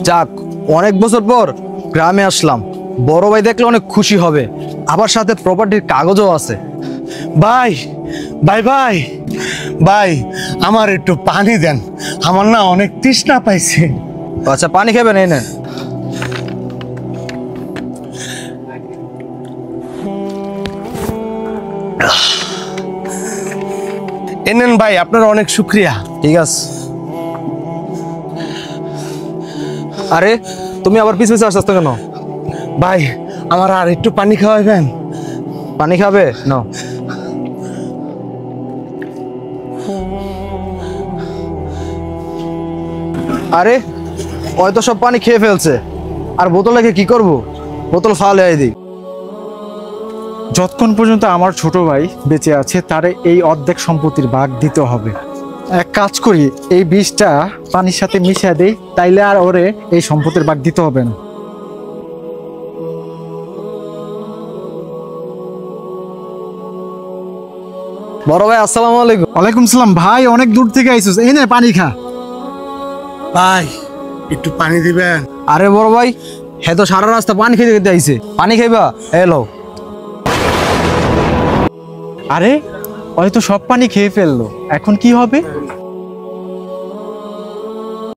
যাক, অনেক বছর পর গ্রামে আসলাম। বড় ভাই দেখলে অনেক খুশি হবে। আবার সাথে প্রপার্টির কাগজও আছে। ভাই ভাই ভাই ভাই আমার একটু পানি দেন, আমার না অনেক তৃষ্ণা পাইছে। আচ্ছা, পানি খাবেন? এই নেন। এনেন ভাই, আপনার অনেক শুক্রিয়া। ঠিক আছে। আরে, তুমি আবার পিছ পিছে আসছো কেন? ভাই আমার আর একটু পানি খাওয়াবেন? পানি খাবে? নাও। আরে, হয়তো সব পানি খেয়ে ফেলছে। আর বোতল রেখে কি করব? বোতল ফালে দিই। যতক্ষণ পর্যন্ত আমার ছোট ভাই বেঁচে আছে তারে এই অর্ধেক সম্পত্তির ভাগ দিতে হবে। এক কাজ করি, এই বিষটা পানির সাথে মিশিয়ে দেই, তাইলে আর ওরে এই সম্পত্তির ভাগ দিতে হবে না। বড় ভাই, আসসালামু আলাইকুম। ওয়ালাইকুম সালাম। ভাই অনেক দূর থেকে আইছিস, এই নে পানি খা। ভাই একটু পানি দিবেন? আরে বড় ভাই, হ্যাঁ তো সারা রাস্তা পানি খেতে খেতে আইছে। পানি খাইবা? এলো। আরে হয়তো সব পানি খেয়ে ফেললো, এখন কি হবে?